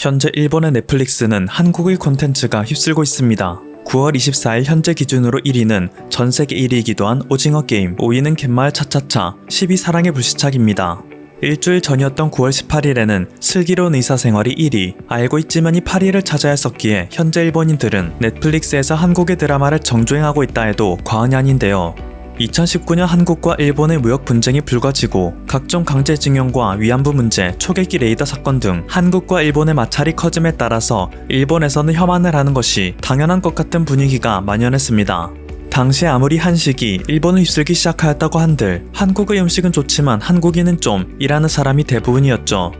현재 일본의 넷플릭스는 한국의 콘텐츠가 휩쓸고 있습니다. 9월 24일 현재 기준으로 1위는 전세계 1위이기도 한 오징어 게임, 5위는 갯마을 차차차, 10위 사랑의 불시착입니다. 일주일 전이었던 9월 18일에는 슬기로운 의사생활이 1위, 알고 있지만이 8위를 차지하였었기에 현재 일본인들은 넷플릭스에서 한국의 드라마를 정주행하고 있다 해도 과언이 아닌데요. 2019년 한국과 일본의 무역 분쟁이 불거지고 각종 강제징용과 위안부 문제, 초계기 레이더 사건 등 한국과 일본의 마찰이 커짐에 따라서 일본에서는 혐한을 하는 것이 당연한 것 같은 분위기가 만연했습니다. 당시 아무리 한식이 일본을 휩쓸기 시작하였다고 한들 한국의 음식은 좋지만 한국인은 좀 이라는 사람이 대부분이었죠.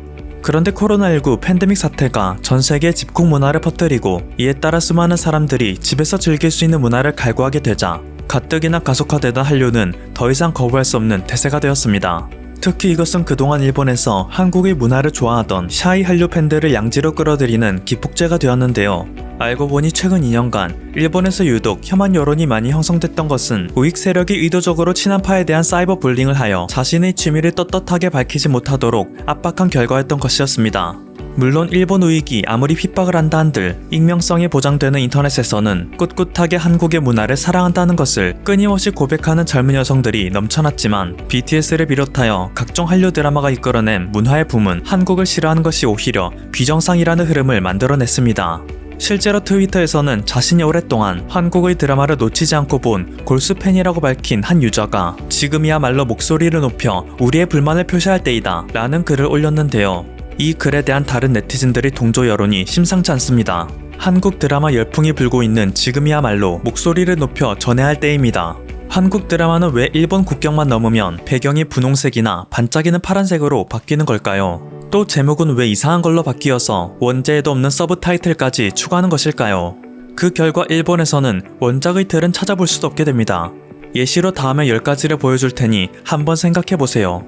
그런데 코로나19 팬데믹 사태가 전 세계에 집콕 문화를 퍼뜨리고 이에 따라 수많은 사람들이 집에서 즐길 수 있는 문화를 갈구하게 되자 가뜩이나 가속화되던 한류는 더 이상 거부할 수 없는 대세가 되었습니다. 특히 이것은 그동안 일본에서 한국의 문화를 좋아하던 샤이 한류 팬들을 양지로 끌어들이는 기폭제가 되었는데요. 알고 보니 최근 2년간 일본에서 유독 혐한 여론이 많이 형성됐던 것은 우익 세력이 의도적으로 친한파에 대한 사이버 불링을 하여 자신의 취미를 떳떳하게 밝히지 못하도록 압박한 결과였던 것이었습니다. 물론 일본 우익이 아무리 핍박을 한다 한들 익명성이 보장되는 인터넷에서는 꿋꿋하게 한국의 문화를 사랑한다는 것을 끊임없이 고백하는 젊은 여성들이 넘쳐났지만 BTS를 비롯하여 각종 한류 드라마가 이끌어낸 문화의 붐은 한국을 싫어하는 것이 오히려 비정상이라는 흐름을 만들어냈습니다. 실제로 트위터에서는 자신이 오랫동안 한국의 드라마를 놓치지 않고 본 골수 팬이라고 밝힌 한 유저가 지금이야말로 목소리를 높여 우리의 불만을 표시할 때이다 라는 글을 올렸는데요. 이 글에 대한 다른 네티즌들의 동조 여론이 심상치 않습니다. 한국 드라마 열풍이 불고 있는 지금이야말로 목소리를 높여 전해야 할 때입니다. 한국 드라마는 왜 일본 국경만 넘으면 배경이 분홍색이나 반짝이는 파란색으로 바뀌는 걸까요? 또 제목은 왜 이상한 걸로 바뀌어서 원제에도 없는 서브 타이틀까지 추가하는 것일까요? 그 결과 일본에서는 원작의 틀은 찾아볼 수도 없게 됩니다. 예시로 다음에 10가지를 보여줄 테니 한번 생각해보세요.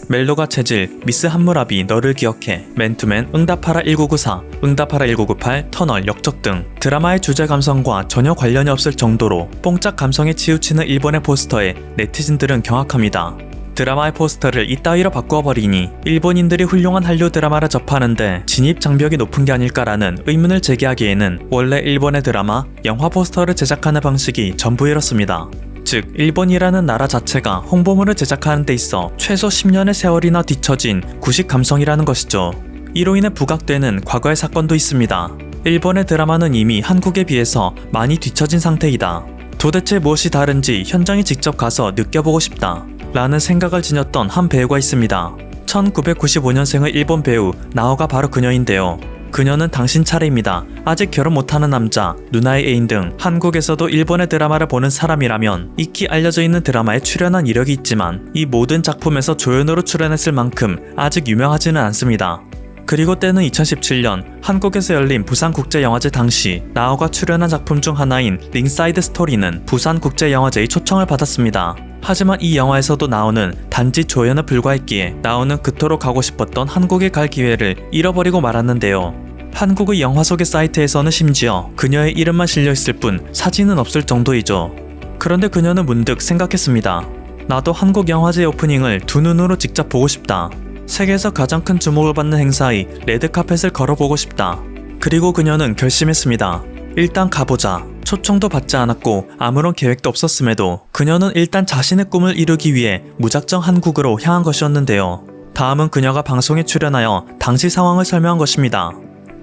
멜로가 체질, 미스 한무라비 너를 기억해, 맨투맨, 응답하라 1994, 응답하라 1998, 터널, 역적 등 드라마의 주제 감성과 전혀 관련이 없을 정도로 뽕짝 감성에 치우치는 일본의 포스터에 네티즌들은 경악합니다. 드라마의 포스터를 이따위로 바꾸어버리니 일본인들이 훌륭한 한류 드라마를 접하는데 진입 장벽이 높은 게 아닐까라는 의문을 제기하기에는 원래 일본의 드라마, 영화 포스터를 제작하는 방식이 전부 이렇습니다. 즉, 일본이라는 나라 자체가 홍보물을 제작하는 데 있어 최소 10년의 세월이나 뒤처진 구식 감성이라는 것이죠. 이로 인해 부각되는 과거의 사건도 있습니다. 일본의 드라마는 이미 한국에 비해서 많이 뒤처진 상태이다. 도대체 무엇이 다른지 현장에 직접 가서 느껴보고 싶다 라는 생각을 지녔던 한 배우가 있습니다. 1995년생의 일본 배우 나오가 바로 그녀인데요. 그녀는 당신 차례입니다, 아직 결혼 못하는 남자, 누나의 애인 등 한국에서도 일본의 드라마를 보는 사람이라면 익히 알려져 있는 드라마에 출연한 이력이 있지만 이 모든 작품에서 조연으로 출연했을 만큼 아직 유명하지는 않습니다. 그리고 때는 2017년 한국에서 열린 부산국제영화제 당시 나오가 출연한 작품 중 하나인 링사이드 스토리는 부산국제영화제의 초청을 받았습니다. 하지만 이 영화에서도 나오는 단지 조연에 불과했기에 나오는 그토록 가고 싶었던 한국에 갈 기회를 잃어버리고 말았는데요. 한국의 영화 소개 사이트에서는 심지어 그녀의 이름만 실려있을 뿐 사진은 없을 정도이죠. 그런데 그녀는 문득 생각했습니다. 나도 한국 영화제 오프닝을 두 눈으로 직접 보고 싶다. 세계에서 가장 큰 주목을 받는 행사의 레드카펫을 걸어보고 싶다. 그리고 그녀는 결심했습니다. 일단 가보자. 초청도 받지 않았고 아무런 계획도 없었음에도 그녀는 일단 자신의 꿈을 이루기 위해 무작정 한국으로 향한 것이었는데요. 다음은 그녀가 방송에 출연하여 당시 상황을 설명한 것입니다.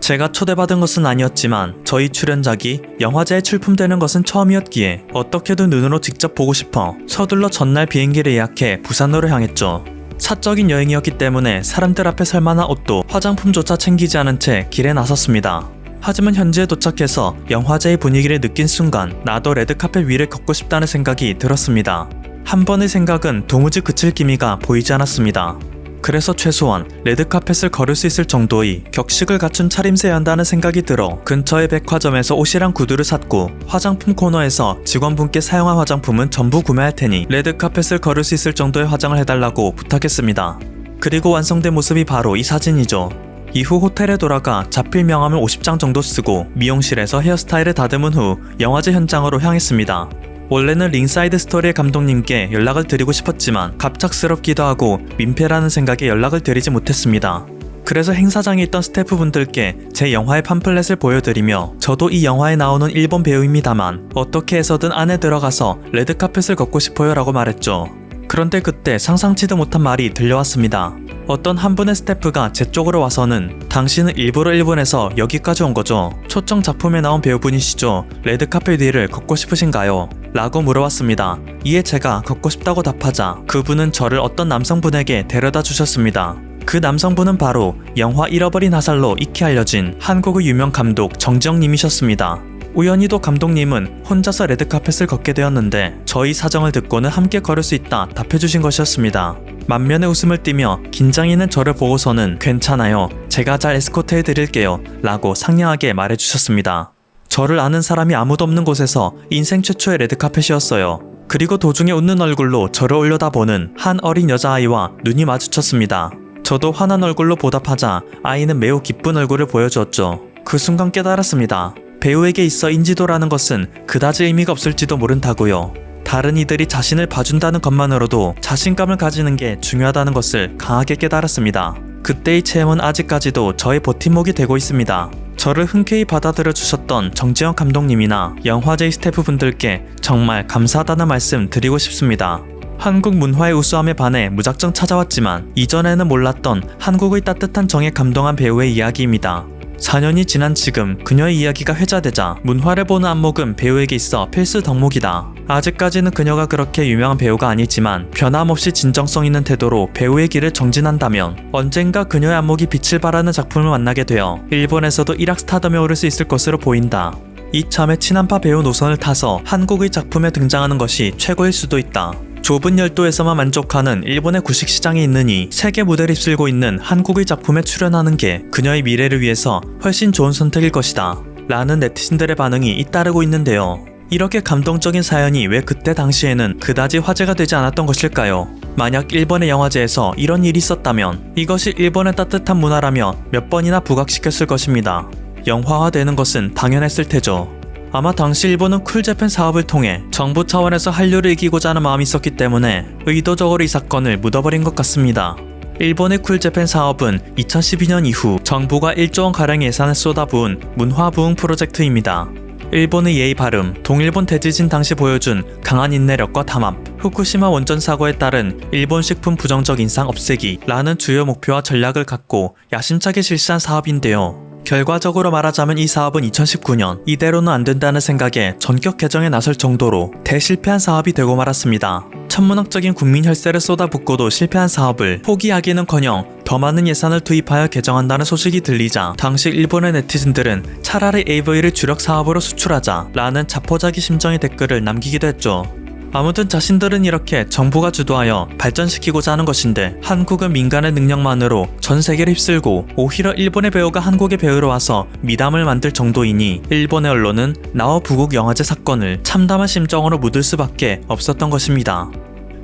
제가 초대받은 것은 아니었지만 저희 출연작이 영화제에 출품되는 것은 처음이었기에 어떻게든 눈으로 직접 보고 싶어 서둘러 전날 비행기를 예약해 부산으로 향했죠. 사적인 여행이었기 때문에 사람들 앞에 설만한 옷도 화장품조차 챙기지 않은 채 길에 나섰습니다. 하지만 현지에 도착해서 영화제의 분위기를 느낀 순간 나도 레드카펫 위를 걷고 싶다는 생각이 들었습니다. 한 번의 생각은 도무지 그칠 기미가 보이지 않았습니다. 그래서 최소한 레드카펫을 걸을 수 있을 정도의 격식을 갖춘 차림새여야 한다는 생각이 들어 근처의 백화점에서 옷이랑 구두를 샀고 화장품 코너에서 직원분께 사용한 화장품은 전부 구매할 테니 레드카펫을 걸을 수 있을 정도의 화장을 해달라고 부탁했습니다. 그리고 완성된 모습이 바로 이 사진이죠. 이후 호텔에 돌아가 자필 명함을 50장 정도 쓰고 미용실에서 헤어스타일을 다듬은 후 영화제 현장으로 향했습니다. 원래는 링사이드 스토리의 감독님께 연락을 드리고 싶었지만 갑작스럽기도 하고 민폐라는 생각에 연락을 드리지 못했습니다. 그래서 행사장에 있던 스태프분들께 제 영화의 팜플렛을 보여드리며 저도 이 영화에 나오는 일본 배우입니다만 어떻게 해서든 안에 들어가서 레드카펫을 걷고 싶어요 라고 말했죠. 그런데 그때 상상치도 못한 말이 들려왔습니다. 어떤 한 분의 스태프가 제 쪽으로 와서는 당신은 일부러 일본에서 여기까지 온 거죠? 초청 작품에 나온 배우분이시죠? 레드카펫 위를 걷고 싶으신가요? 라고 물어왔습니다. 이에 제가 걷고 싶다고 답하자 그분은 저를 어떤 남성분에게 데려다 주셨습니다. 그 남성분은 바로 영화 잃어버린 화살로 익히 알려진 한국의 유명 감독 정지영님이셨습니다. 우연히도 감독님은 혼자서 레드카펫을 걷게 되었는데 저희 사정을 듣고는 함께 걸을 수 있다 답해주신 것이었습니다. 만면에 웃음을 띠며 긴장이 있는 저를 보고서는 괜찮아요. 제가 잘 에스코트 해드릴게요. 라고 상냥하게 말해주셨습니다. 저를 아는 사람이 아무도 없는 곳에서 인생 최초의 레드카펫이었어요. 그리고 도중에 웃는 얼굴로 저를 올려다보는 한 어린 여자아이와 눈이 마주쳤습니다. 저도 환한 얼굴로 보답하자 아이는 매우 기쁜 얼굴을 보여주었죠. 그 순간 깨달았습니다. 배우에게 있어 인지도라는 것은 그다지 의미가 없을지도 모른다고요. 다른 이들이 자신을 봐준다는 것만으로도 자신감을 가지는 게 중요하다는 것을 강하게 깨달았습니다. 그때의 체험은 아직까지도 저의 버팀목이 되고 있습니다. 저를 흔쾌히 받아들여 주셨던 정지영 감독님이나 영화제 스태프분들께 정말 감사하다는 말씀 드리고 싶습니다. 한국 문화의 우수함에 반해 무작정 찾아왔지만 이전에는 몰랐던 한국의 따뜻한 정에 감동한 배우의 이야기입니다. 4년이 지난 지금 그녀의 이야기가 회자되자 문화를 보는 안목은 배우에게 있어 필수 덕목이다. 아직까지는 그녀가 그렇게 유명한 배우가 아니지만 변함없이 진정성 있는 태도로 배우의 길을 정진한다면 언젠가 그녀의 안목이 빛을 발하는 작품을 만나게 되어 일본에서도 일학 스타덤에 오를 수 있을 것으로 보인다. 이참에 친한파 배우 노선을 타서 한국의 작품에 등장하는 것이 최고일 수도 있다. 좁은 열도에서만 만족하는 일본의 구식 시장에 있느니 세계 무대를 휩쓸고 있는 한국의 작품에 출연하는 게 그녀의 미래를 위해서 훨씬 좋은 선택일 것이다. 라는 네티즌들의 반응이 잇따르고 있는데요. 이렇게 감동적인 사연이 왜 그때 당시에는 그다지 화제가 되지 않았던 것일까요? 만약 일본의 영화제에서 이런 일이 있었다면 이것이 일본의 따뜻한 문화라며 몇 번이나 부각시켰을 것입니다. 영화화되는 것은 당연했을 테죠. 아마 당시 일본은 쿨재팬 사업을 통해 정부 차원에서 한류를 이기고자 하는 마음이 있었기 때문에 의도적으로 이 사건을 묻어버린 것 같습니다. 일본의 쿨재팬 사업은 2012년 이후 정부가 1조 원가량의 예산을 쏟아부은 문화부흥 프로젝트입니다. 일본의 예의 바름, 동일본 대지진 당시 보여준 강한 인내력과 담합, 후쿠시마 원전 사고에 따른 일본 식품 부정적 인상 없애기 라는 주요 목표와 전략을 갖고 야심차게 실시한 사업인데요. 결과적으로 말하자면 이 사업은 2019년 이대로는 안 된다는 생각에 전격 개정에 나설 정도로 대실패한 사업이 되고 말았습니다. 천문학적인 국민 혈세를 쏟아붓고도 실패한 사업을 포기하기는커녕 더 많은 예산을 투입하여 개정한다는 소식이 들리자 당시 일본의 네티즌들은 차라리 AV를 주력 사업으로 수출하자 라는 자포자기 심정의 댓글을 남기기도 했죠. 아무튼 자신들은 이렇게 정부가 주도하여 발전시키고자 하는 것인데 한국은 민간의 능력만으로 전 세계를 휩쓸고 오히려 일본의 배우가 한국의 배우로 와서 미담을 만들 정도이니 일본의 언론은 나와 부국 영화제 사건을 참담한 심정으로 묻을 수밖에 없었던 것입니다.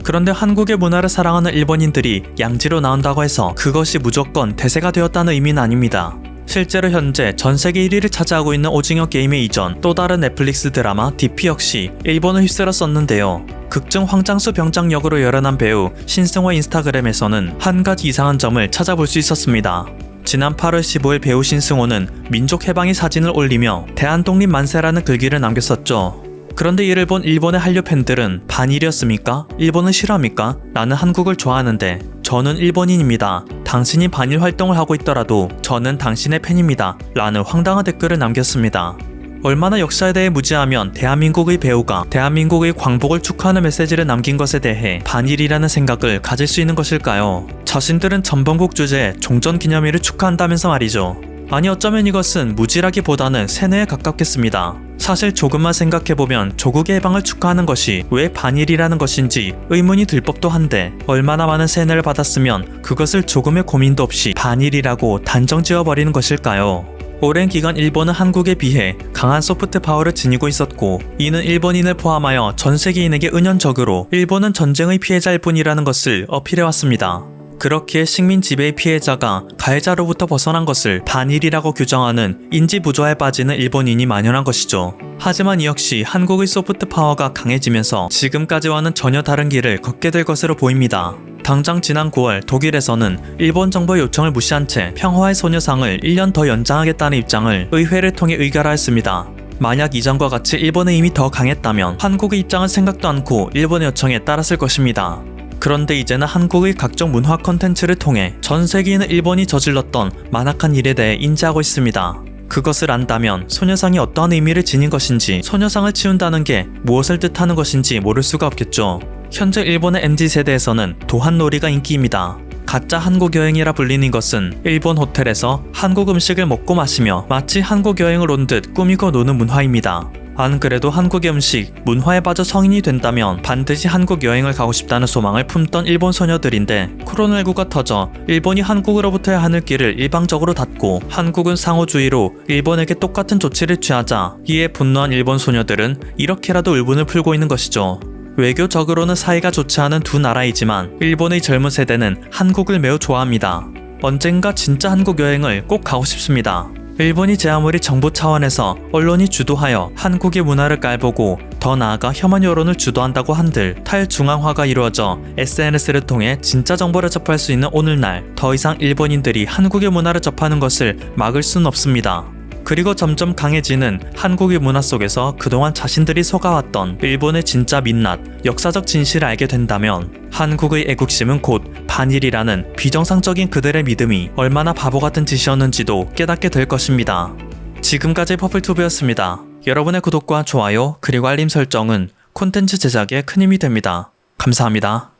그런데 한국의 문화를 사랑하는 일본인들이 양지로 나온다고 해서 그것이 무조건 대세가 되었다는 의미는 아닙니다. 실제로 현재 전세계 1위를 차지하고 있는 오징어 게임의 이전 또 다른 넷플릭스 드라마 DP 역시 일본을 휩쓸었었는데요. 극중 황장수 병장 역으로 열연한 배우 신승호의 인스타그램에서는 한 가지 이상한 점을 찾아볼 수 있었습니다. 지난 8월 15일 배우 신승호는 민족 해방의 사진을 올리며 대한독립 만세라는 글귀를 남겼었죠. 그런데 이를 본 일본의 한류 팬들은 반일이었습니까? 일본을 싫어합니까? 나는 한국을 좋아하는데 저는 일본인입니다. 당신이 반일 활동을 하고 있더라도 저는 당신의 팬입니다. 라는 황당한 댓글을 남겼습니다. 얼마나 역사에 대해 무지하면 대한민국의 배우가 대한민국의 광복을 축하하는 메시지를 남긴 것에 대해 반일이라는 생각을 가질 수 있는 것일까요? 자신들은 전범국 주제에 종전기념일을 축하한다면서 말이죠. 아니 어쩌면 이것은 무지라기보다는 세뇌에 가깝겠습니다. 사실 조금만 생각해보면 조국의 해방을 축하하는 것이 왜 반일이라는 것인지 의문이 들 법도 한데 얼마나 많은 세뇌를 받았으면 그것을 조금의 고민도 없이 반일이라고 단정 지어버리는 것일까요? 오랜 기간 일본은 한국에 비해 강한 소프트 파워를 지니고 있었고 이는 일본인을 포함하여 전 세계인에게 은연적으로 일본은 전쟁의 피해자일 뿐이라는 것을 어필해왔습니다. 그렇기에 식민 지배의 피해자가 가해자로부터 벗어난 것을 반일이라고 규정하는 인지 부조화에 빠지는 일본인이 만연한 것이죠. 하지만 이 역시 한국의 소프트 파워가 강해지면서 지금까지와는 전혀 다른 길을 걷게 될 것으로 보입니다. 당장 지난 9월 독일에서는 일본 정부의 요청을 무시한 채 평화의 소녀상을 1년 더 연장하겠다는 입장을 의회를 통해 의결하였습니다. 만약 이전과 같이 일본의 힘이 더 강했다면 한국의 입장은 생각도 않고 일본의 요청에 따랐을 것입니다. 그런데 이제는 한국의 각종 문화 콘텐츠를 통해 전 세계인은 일본이 저질렀던 만악한 일에 대해 인지하고 있습니다. 그것을 안다면 소녀상이 어떠한 의미를 지닌 것인지, 소녀상을 치운다는 게 무엇을 뜻하는 것인지 모를 수가 없겠죠. 현재 일본의 MZ세대에서는 도한놀이가 인기입니다. 가짜 한국 여행이라 불리는 것은 일본 호텔에서 한국 음식을 먹고 마시며 마치 한국 여행을 온 듯 꾸미고 노는 문화입니다. 안 그래도 한국의 음식, 문화에 빠져 성인이 된다면 반드시 한국 여행을 가고 싶다는 소망을 품던 일본 소녀들인데, 코로나19가 터져 일본이 한국으로부터의 하늘길을 일방적으로 닫고 한국은 상호주의로 일본에게 똑같은 조치를 취하자 이에 분노한 일본 소녀들은 이렇게라도 울분을 풀고 있는 것이죠. 외교적으로는 사이가 좋지 않은 두 나라이지만 일본의 젊은 세대는 한국을 매우 좋아합니다. 언젠가 진짜 한국 여행을 꼭 가고 싶습니다. 일본이 제 아무리 정부 차원에서 언론이 주도하여 한국의 문화를 깔보고 더 나아가 혐한 여론을 주도한다고 한들 탈중앙화가 이루어져 SNS를 통해 진짜 정보를 접할 수 있는 오늘날 더 이상 일본인들이 한국의 문화를 접하는 것을 막을 수는 없습니다. 그리고 점점 강해지는 한국의 문화 속에서 그동안 자신들이 속아왔던 일본의 진짜 민낯, 역사적 진실을 알게 된다면 한국의 애국심은 곧 반일이라는 비정상적인 그들의 믿음이 얼마나 바보 같은 짓이었는지도 깨닫게 될 것입니다. 지금까지 퍼플튜브였습니다. 여러분의 구독과 좋아요 그리고 알림 설정은 콘텐츠 제작에 큰 힘이 됩니다. 감사합니다.